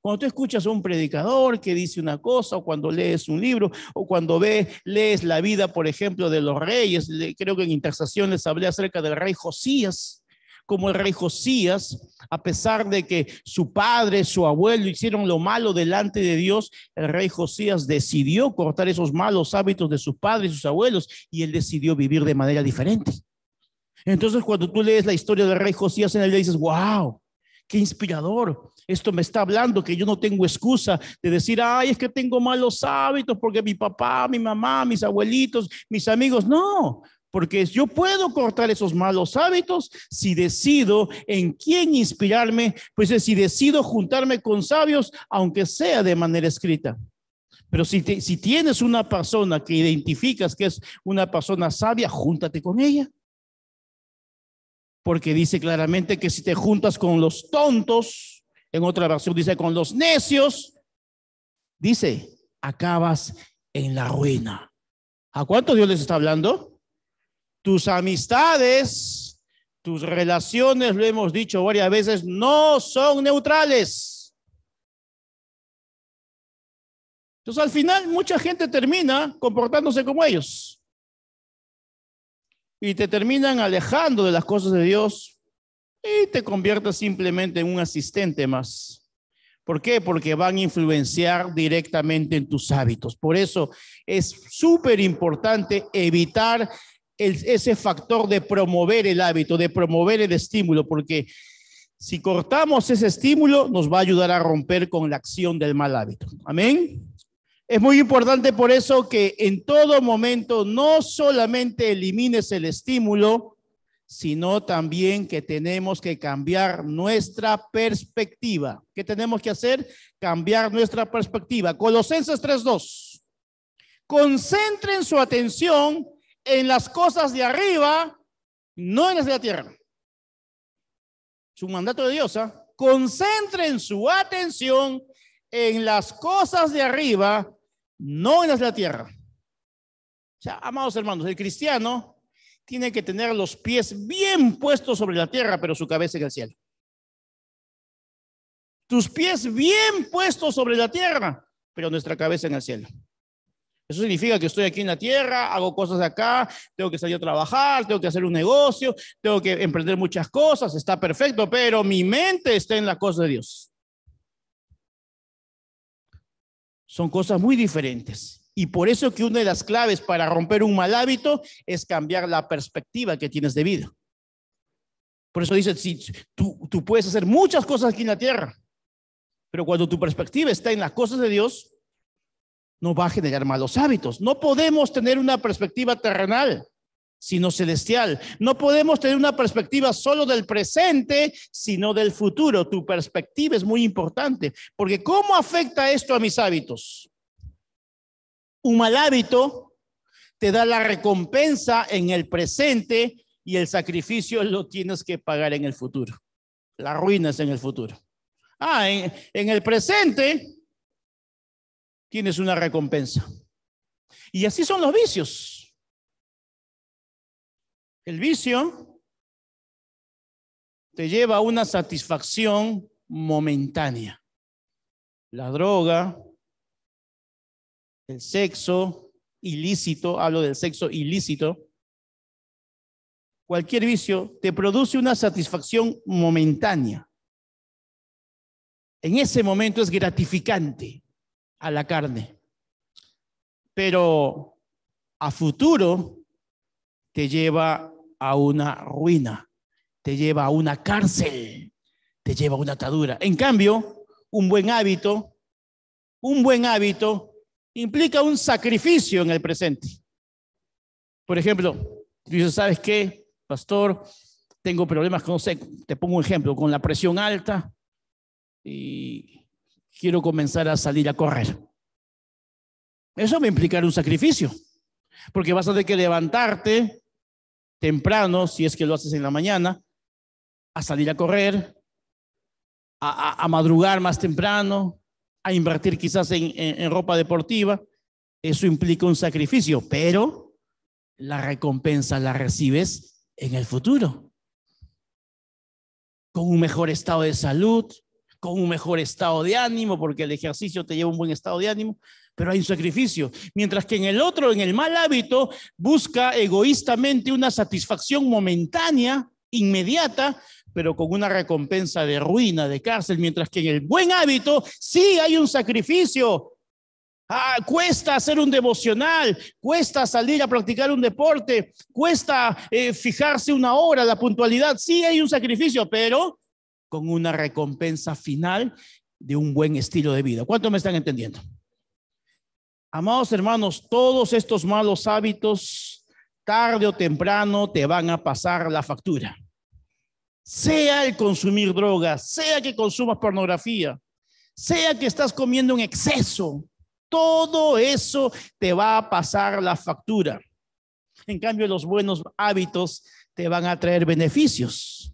Cuando tú escuchas a un predicador que dice una cosa, o cuando lees un libro, o cuando lees la vida, por ejemplo, de los reyes, creo que en Intersección les hablé acerca del rey Josías, como el rey Josías, a pesar de que su padre, su abuelo hicieron lo malo delante de Dios, el rey Josías decidió cortar esos malos hábitos de sus padres y sus abuelos, y él decidió vivir de manera diferente. Entonces, cuando tú lees la historia del rey Josías en la Biblia, dices, wow, Qué inspirador. Esto me está hablando que yo no tengo excusa de decir, ay, es que tengo malos hábitos porque mi papá, mi mamá, mis abuelitos, mis amigos. No, porque yo puedo cortar esos malos hábitos si decido en quién inspirarme, pues si decido juntarme con sabios, aunque sea de manera escrita. Pero si tienes una persona que identificas que es una persona sabia, júntate con ella. Porque dice claramente que si te juntas con los tontos, en otra versión dice con los necios, dice, acabas en la ruina. ¿A cuánto Dios les está hablando? Tus amistades, tus relaciones, lo hemos dicho varias veces, no son neutrales. Entonces al final mucha gente termina comportándose como ellos. Y te terminan alejando de las cosas de Dios y te conviertes simplemente en un asistente más. ¿Por qué? Porque van a influenciar directamente en tus hábitos. Por eso es súper importante evitar ese factor de promover el hábito, de promover el estímulo, porque si cortamos ese estímulo nos va a ayudar a romper con la acción del mal hábito. Amén. Es muy importante por eso que en todo momento no solamente elimines el estímulo, sino también que tenemos que cambiar nuestra perspectiva. ¿Qué tenemos que hacer? Cambiar nuestra perspectiva. Colosenses 3:2. Concentren su atención en las cosas de arriba, no en las de la tierra. Es un mandato de Dios, ¿eh? Concentren su atención en las cosas de arriba, no en las de la tierra. O sea, amados hermanos, el cristiano tiene que tener los pies bien puestos sobre la tierra, pero su cabeza en el cielo. Tus pies bien puestos sobre la tierra, pero nuestra cabeza en el cielo. Eso significa que estoy aquí en la tierra, hago cosas acá, tengo que salir a trabajar, tengo que hacer un negocio, tengo que emprender muchas cosas, está perfecto, pero mi mente está en las cosas de Dios. Son cosas muy diferentes. Y por eso que una de las claves para romper un mal hábito es cambiar la perspectiva que tienes de vida. Por eso dice, si tú puedes hacer muchas cosas aquí en la tierra, pero cuando tu perspectiva está en las cosas de Dios, no va a generar malos hábitos. No podemos tener una perspectiva terrenal, sino celestial. No podemos tener una perspectiva solo del presente, sino del futuro. Tu perspectiva es muy importante, porque ¿cómo afecta esto a mis hábitos? Un mal hábito te da la recompensa en el presente y el sacrificio lo tienes que pagar en el futuro. La ruina es en el futuro. En el presente tienes una recompensa. Y así son los vicios. El vicio te lleva a una satisfacción momentánea. La droga, el sexo ilícito, hablo del sexo ilícito. Cualquier vicio te produce una satisfacción momentánea. En ese momento es gratificante a la carne, pero a futuro te lleva a una ruina, te lleva a una cárcel, te lleva a una atadura. En cambio, un buen hábito implica un sacrificio en el presente. Por ejemplo, dices, ¿sabes qué, pastor? Tengo problemas con, te pongo un ejemplo, con la presión alta y quiero comenzar a salir a correr. Eso va a implicar un sacrificio, porque vas a tener que levantarte temprano, si es que lo haces en la mañana, a salir a correr, a madrugar más temprano, a invertir quizás en ropa deportiva. Eso implica un sacrificio, pero la recompensa la recibes en el futuro, con un mejor estado de salud, con un mejor estado de ánimo, porque el ejercicio te lleva a un buen estado de ánimo, pero hay un sacrificio. Mientras que en el otro, en el mal hábito, busca egoístamente una satisfacción momentánea, inmediata, pero con una recompensa de ruina, de cárcel. Mientras que en el buen hábito sí hay un sacrificio. Cuesta hacer un devocional, cuesta salir a practicar un deporte, cuesta fijarse una hora, la puntualidad. Sí hay un sacrificio, pero con una recompensa final de un buen estilo de vida. ¿Cuántos me están entendiendo? Amados hermanos, todos estos malos hábitos, tarde o temprano, te van a pasar la factura. Sea el consumir drogas, sea que consumas pornografía, sea que estás comiendo en exceso, todo eso te va a pasar la factura. En cambio, los buenos hábitos te van a traer beneficios.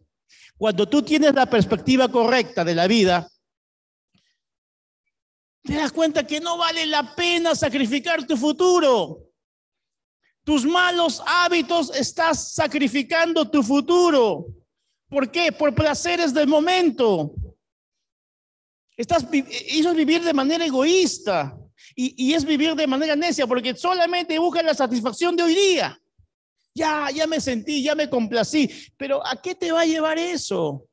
Cuando tú tienes la perspectiva correcta de la vida, te das cuenta que no vale la pena sacrificar tu futuro. Tus malos hábitos, estás sacrificando tu futuro. ¿Por qué? Por placeres del momento. Eso es vivir de manera egoísta y es vivir de manera necia porque solamente buscas la satisfacción de hoy día. Ya me sentí, ya me complací, pero ¿a qué te va a llevar eso?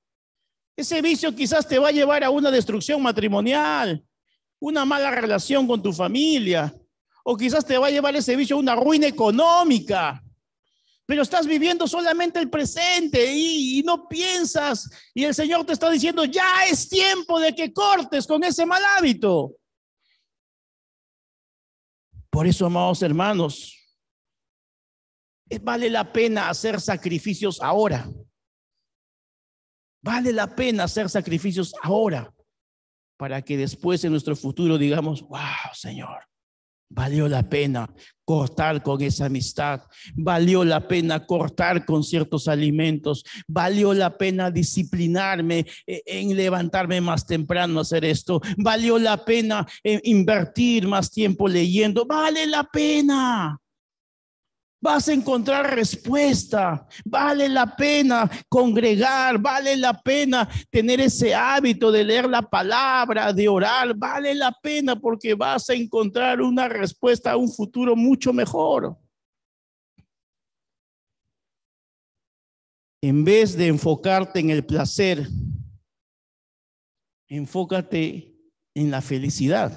Ese vicio quizás te va a llevar a una destrucción matrimonial, una mala relación con tu familia, o quizás te va a llevar ese vicio a una ruina económica. Pero estás viviendo solamente el presente y no piensas, y el Señor te está diciendo, ya es tiempo de que cortes con ese mal hábito. Por eso, amados hermanos, vale la pena hacer sacrificios ahora. Vale la pena hacer sacrificios ahora para que después en nuestro futuro digamos, wow, Señor, valió la pena cortar con esa amistad, valió la pena cortar con ciertos alimentos, valió la pena disciplinarme en levantarme más temprano a hacer esto, valió la pena invertir más tiempo leyendo, vale la pena. Vas a encontrar respuesta, vale la pena congregar, vale la pena tener ese hábito de leer la palabra, de orar, vale la pena porque vas a encontrar una respuesta a un futuro mucho mejor. En vez de enfocarte en el placer, enfócate en la felicidad.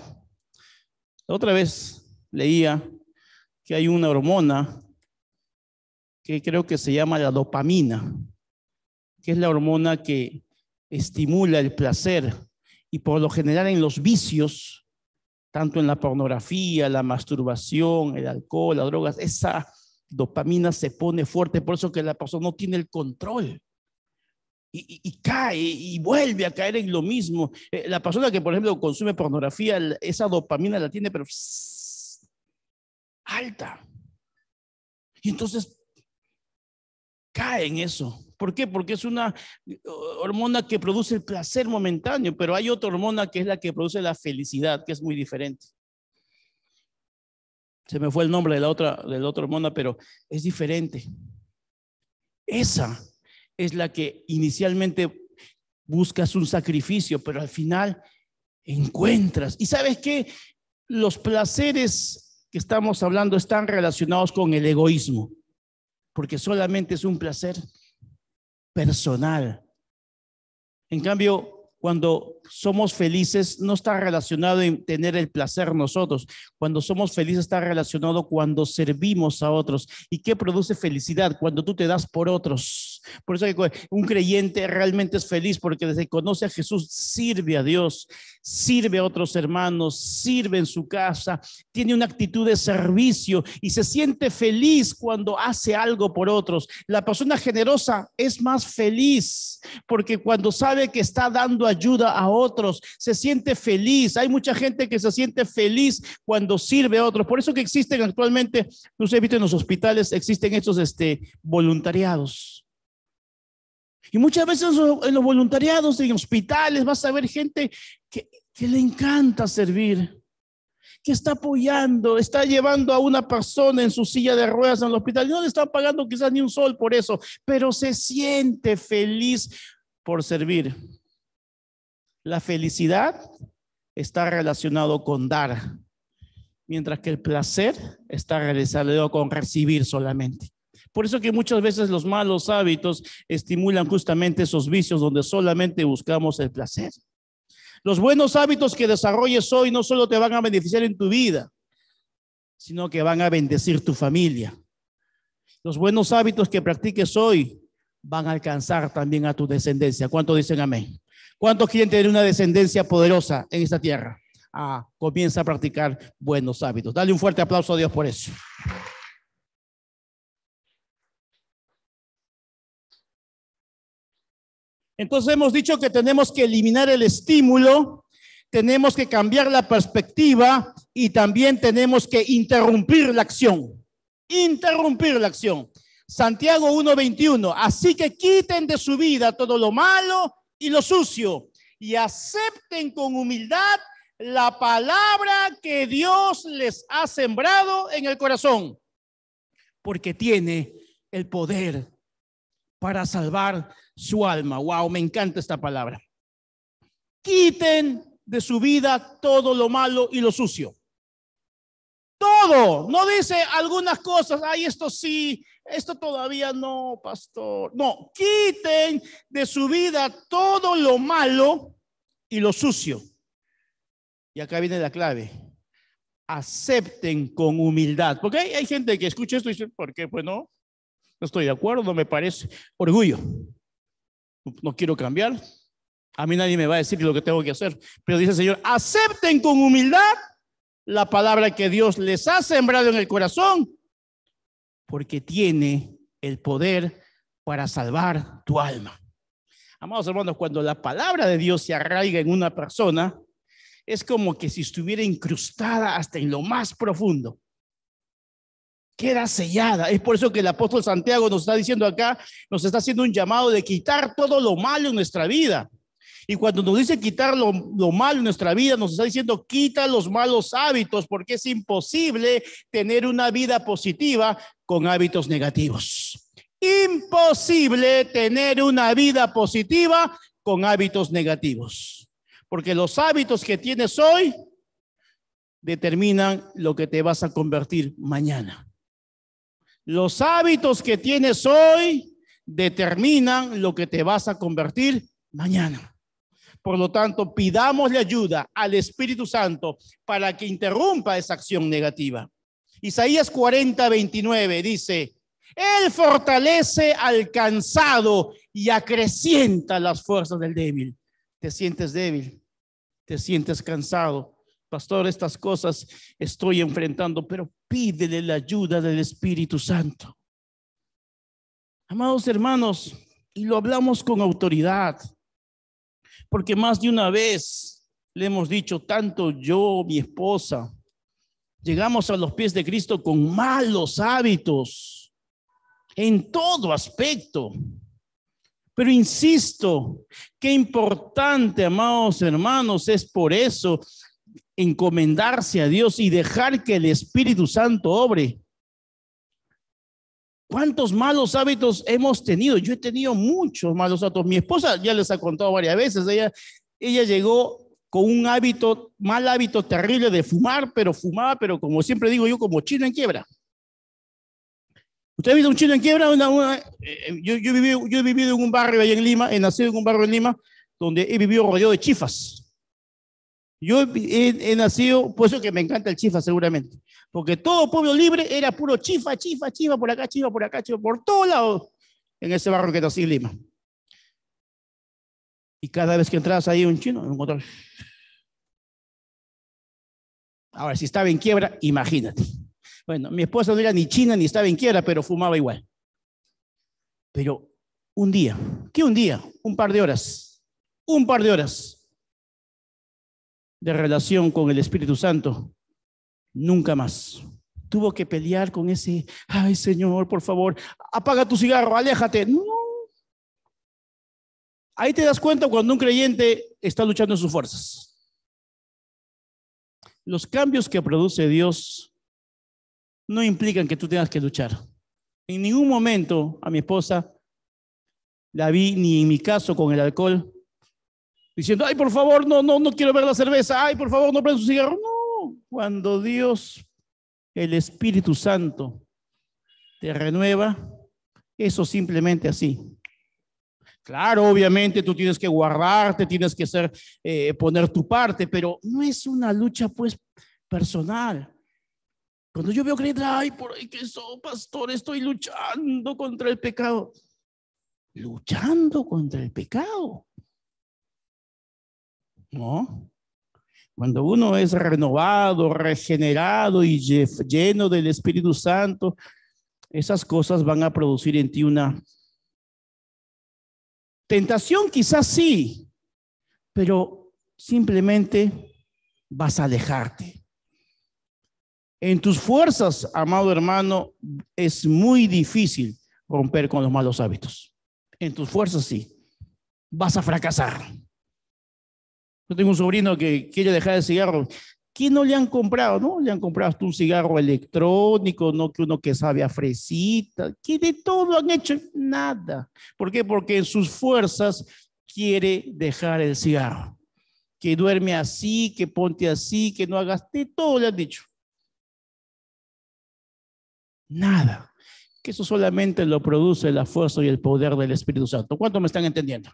Otra vez leía que hay una hormona que creo que se llama la dopamina, que es la hormona que estimula el placer y por lo general en los vicios, tanto en la pornografía, la masturbación, el alcohol, las drogas, esa dopamina se pone fuerte, por eso que la persona no tiene el control y cae y vuelve a caer en lo mismo. La persona que por ejemplo consume pornografía, esa dopamina la tiene pero alta y entonces cae en eso. ¿Por qué? Porque es una hormona que produce el placer momentáneo, pero hay otra hormona que es la que produce la felicidad, que es muy diferente. Se me fue el nombre de la otra hormona, pero es diferente. Esa es la que inicialmente buscas un sacrificio, pero al final encuentras. ¿Y sabes qué? Los placeres que estamos hablando están relacionados con el egoísmo, porque solamente es un placer personal. En cambio, cuando somos felices, no está relacionado en tener el placer nosotros. Cuando somos felices está relacionado cuando servimos a otros. ¿Y qué produce felicidad? Cuando tú te das por otros. Por eso un creyente realmente es feliz porque desde que conoce a Jesús sirve a Dios, sirve a otros hermanos, sirve en su casa, tiene una actitud de servicio y se siente feliz cuando hace algo por otros. La persona generosa es más feliz porque cuando sabe que está dando ayuda a otros, se siente feliz. Hay mucha gente que se siente feliz cuando sirve a otros. Por eso que existen actualmente, no sé, viste, en los hospitales existen estos voluntariados. Y muchas veces en los voluntariados, en hospitales, vas a ver gente que le encanta servir, que está apoyando, está llevando a una persona en su silla de ruedas en el hospital. No le están pagando quizás ni un sol por eso, pero se siente feliz por servir. La felicidad está relacionado con dar, mientras que el placer está relacionado con recibir solamente. Por eso que muchas veces los malos hábitos estimulan justamente esos vicios donde solamente buscamos el placer. Los buenos hábitos que desarrolles hoy no solo te van a beneficiar en tu vida, sino que van a bendecir tu familia. Los buenos hábitos que practiques hoy van a alcanzar también a tu descendencia. ¿Cuántos dicen amén? ¿Cuántos quieren tener una descendencia poderosa en esta tierra? Comienza a practicar buenos hábitos. Dale un fuerte aplauso a Dios por eso. Entonces hemos dicho que tenemos que eliminar el estímulo, tenemos que cambiar la perspectiva y también tenemos que interrumpir la acción. Interrumpir la acción. Santiago 1:21. Así que quiten de su vida todo lo malo y lo sucio y acepten con humildad la palabra que Dios les ha sembrado en el corazón, porque tiene el poder para salvar su alma. Wow, me encanta esta palabra. Quiten de su vida todo lo malo y lo sucio. Todo. No dice algunas cosas. Ay, esto sí, esto todavía no, pastor. No, quiten de su vida todo lo malo y lo sucio. Y acá viene la clave. Acepten con humildad. Porque hay gente que escucha esto y dice, ¿por qué? Pues no estoy de acuerdo, no me parece. Orgullo. No quiero cambiar. A mí nadie me va a decir lo que tengo que hacer. Pero dice el Señor, acepten con humildad la palabra que Dios les ha sembrado en el corazón, porque tiene el poder para salvar tu alma. Amados hermanos, cuando la palabra de Dios se arraiga en una persona, es como que si estuviera incrustada hasta en lo más profundo. Queda sellada. Es por eso que el apóstol Santiago nos está diciendo acá, nos está haciendo un llamado de quitar todo lo malo en nuestra vida. Y cuando nos dice quitar lo malo en nuestra vida, nos está diciendo quita los malos hábitos, porque es imposible tener una vida positiva con hábitos negativos. Imposible tener una vida positiva con hábitos negativos. Porque los hábitos que tienes hoy determinan lo que te vas a convertir mañana. Los hábitos que tienes hoy determinan lo que te vas a convertir mañana. Por lo tanto, pidámosle ayuda al Espíritu Santo para que interrumpa esa acción negativa. Isaías 40:29 dice, Él fortalece al cansado y acrecienta las fuerzas del débil. ¿Te sientes débil? ¿Te sientes cansado? Pastor, estas cosas estoy enfrentando, pero pídele la ayuda del Espíritu Santo. Amados hermanos, y lo hablamos con autoridad, porque más de una vez le hemos dicho, tanto yo, mi esposa, llegamos a los pies de Cristo con malos hábitos en todo aspecto. Pero insisto, qué importante, amados hermanos, es por eso encomendarse a Dios y dejar que el Espíritu Santo obre. ¿Cuántos malos hábitos hemos tenido? Yo he tenido muchos malos hábitos. Mi esposa ya les ha contado varias veces. Ella llegó con un mal hábito terrible de fumar, pero fumaba, pero como siempre digo yo, como chino en quiebra. ¿Usted ha visto un chino en quiebra? Yo he vivido en un barrio allá en Lima, he nacido en un barrio en Lima, donde he vivido rodeado de chifas. Yo he nacido, por eso que me encanta el chifa seguramente, porque todo pueblo libre era puro chifa, por acá, chifa por todos lados, en ese barrio que nací en Lima. Y cada vez que entras ahí un chino, encontrás. Ahora, si estaba en quiebra, imagínate. Bueno, mi esposa no era ni china ni estaba en quiebra, pero fumaba igual. Pero un día, ¿qué un día? Un par de horas de relación con el Espíritu Santo, nunca más. Tuvo que pelear con ese, ay Señor, por favor, apaga tu cigarro, aléjate. No. Ahí te das cuenta cuando un creyente está luchando en sus fuerzas. Los cambios que produce Dios no implican que tú tengas que luchar. En ningún momento a mi esposa la vi, ni en mi caso con el alcohol, diciendo, ay, por favor, no quiero ver la cerveza, ay, por favor, no prenda su cigarro. No, cuando Dios, el Espíritu Santo, te renueva, eso simplemente así. Claro, obviamente tú tienes que guardarte, tienes que poner tu parte, pero no es una lucha pues personal. Cuando yo veo creyentes, ay, por ahí que eso, pastor, estoy luchando contra el pecado. luchando contra el pecado. ¿No? Cuando uno es renovado, regenerado y lleno del Espíritu Santo, esas cosas van a producir en ti una tentación, quizás sí, pero simplemente vas a alejarte. En tus fuerzas, amado hermano, es muy difícil romper con los malos hábitos. En tus fuerzas sí, vas a fracasar. Yo tengo un sobrino que quiere dejar el cigarro. ¿Qué no le han comprado? ¿No? Le han comprado hasta un cigarro electrónico, no que uno que sabe a fresita, que de todo han hecho, nada. ¿Por qué? Porque en sus fuerzas quiere dejar el cigarro. Que duerme así, que ponte así, que no hagas, de todo le han dicho. Nada. Que eso solamente lo produce la fuerza y el poder del Espíritu Santo. ¿Cuánto me están entendiendo?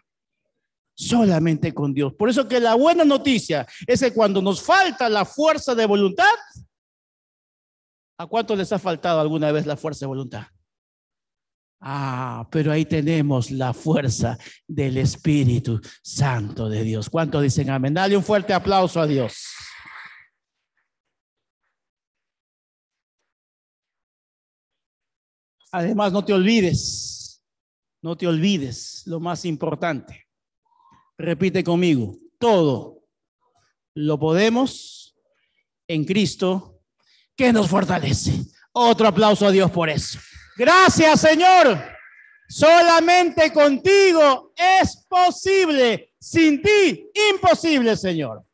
Solamente con Dios. Por eso que la buena noticia es que cuando nos falta la fuerza de voluntad, ¿a cuánto les ha faltado alguna vez la fuerza de voluntad? Pero ahí tenemos la fuerza del Espíritu Santo de Dios. ¿Cuántos dicen amén? Dale un fuerte aplauso a Dios. Además, no te olvides lo más importante. Repite conmigo, todo lo podemos en Cristo que nos fortalece. Otro aplauso a Dios por eso. Gracias, Señor. Solamente contigo es posible. Sin ti, imposible, Señor.